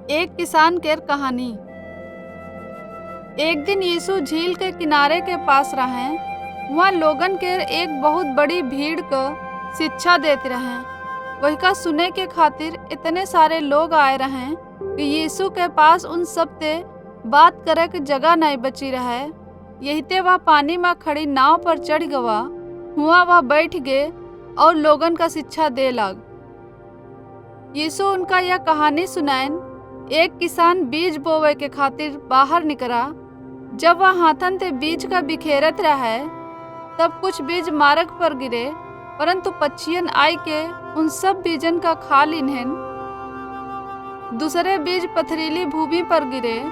एक किसान केर कहानी। एक दिन यीशु झील के किनारे के पास रहें। वहाँ लोगन केर एक बहुत बड़ी भीड़ क शिक्षा देते रहें। वही का सुने के खातिर इतने सारे लोग आए रहें कि यीशु के पास उन सब ते बात करे के जगह नहीं बची रहे। यही ते वह पानी में खड़ी नाव पर चढ़ गवा। हुआ वह बैठ गए और लोगन का शिक्षा दे लग। यीशु उनका यह कहानी सुनाइन। एक किसान बीज बोवे के खातिर बाहर निकला। जब वह हाथन ते बीज का बिखेरत रहे तब कुछ बीज मार्ग पर गिरे, परंतु पक्षियन आई के उन सब बीजन का खा लिन्हन। दूसरे बीज पथरीली भूमि पर गिरे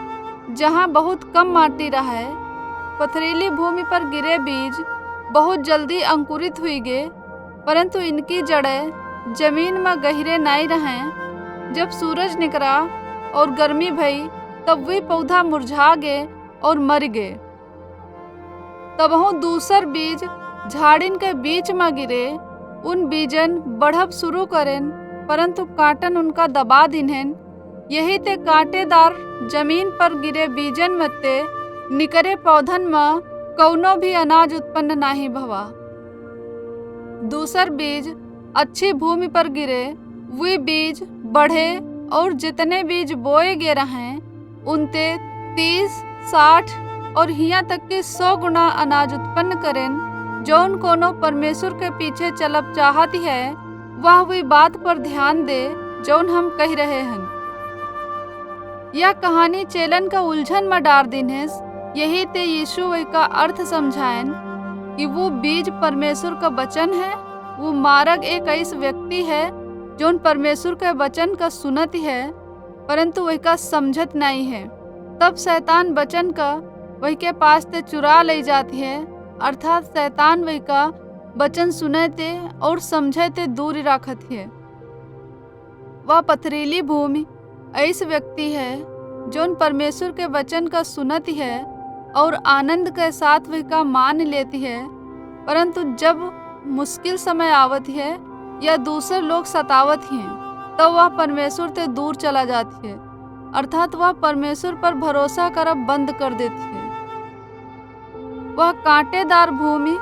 जहाँ बहुत कम माटी रहे। पथरीली भूमि पर गिरे बीज बहुत जल्दी अंकुरित हुई गए, परंतु इनकी जड़ें जमीन में गहरे नहीं रहें। जब सूरज निकला और गर्मी भई तब वे पौधा मुरझा गए और मर गए। तबहु दूसर बीज झाड़िन के बीच में गिरे। उन बीजन बढ़ब शुरू करें, परंतु कांटन उनका दबा दिन्हन। यही ते कांटेदार जमीन पर गिरे बीजन मते निकरे पौधन में कौनो भी अनाज उत्पन्न नहीं भवा। दूसर बीज अच्छी भूमि पर गिरे। वे बीज बढ़े और जितने बीज बोए गए रहें उनते 30, 60 और यहाँ तक कि 100 गुना अनाज उत्पन्न करें। जौन कोनो परमेश्वर के पीछे चलब चाहती है वह हुई बात पर ध्यान दे जौन हम कह रहे हैं। यह कहानी चेलन का उलझन में डार दिनेस। यही ते यीशु वही का अर्थ समझाएन कि वो बीज परमेश्वर का वचन है। वो मार्ग एक ऐसा व्यक्ति है जोन परमेश्वर के वचन का सुनत है, परंतु वही का समझत नहीं है। तब शैतान वचन का वही के पास ते चुरा ले जाती है, अर्थात शैतान वही का वचन सुनते और समझते दूर रखत है। वह पथरीली भूमि ऐसे व्यक्ति है जोन परमेश्वर के वचन का सुनती है और आनंद के साथ वही का मान लेती है, परंतु जब मुश्किल समय आवत है या दूसरे लोग सतावत हैं तो वह परमेश्वर से दूर चला जाती है, अर्थात वह परमेश्वर पर भरोसा करब बंद कर देती है। वह कांटेदार भूमि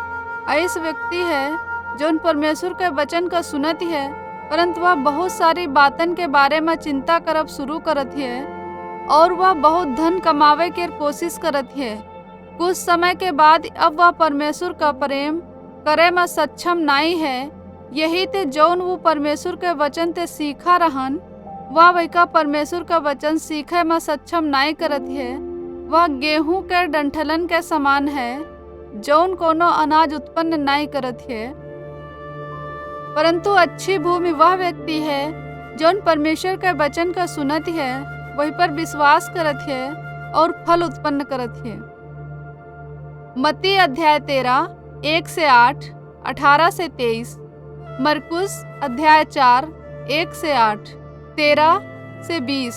ऐसे व्यक्ति है जोन परमेश्वर के वचन का सुनती है, परंतु वह बहुत सारी बातन के बारे में चिंता करब शुरू करत है और वह बहुत धन कमावे के कोशिश करत है। कुछ समय के बाद अब वह परमेश्वर का प्रेम करे में सक्षम नहीं है। यही ते जौन वो परमेश्वर के वचन ते सीखा रहन वह वही का परमेश्वर का वचन सीखे में सक्षम नहीं करत है। वह गेहूं के डंठलन के समान है जौन कोनो अनाज उत्पन्न नहीं करत है। परंतु अच्छी भूमि वह व्यक्ति है जौन परमेश्वर के वचन का सुनत है, वही पर विश्वास करत है और फल उत्पन्न करत है। मत्ती अध्याय 13, 1-8, 18-23। मरकुस अध्याय 4, 1-8, 13-20।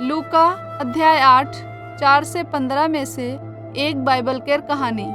लूका अध्याय 8, 4-15 में से एक बाइबल केर कहानी।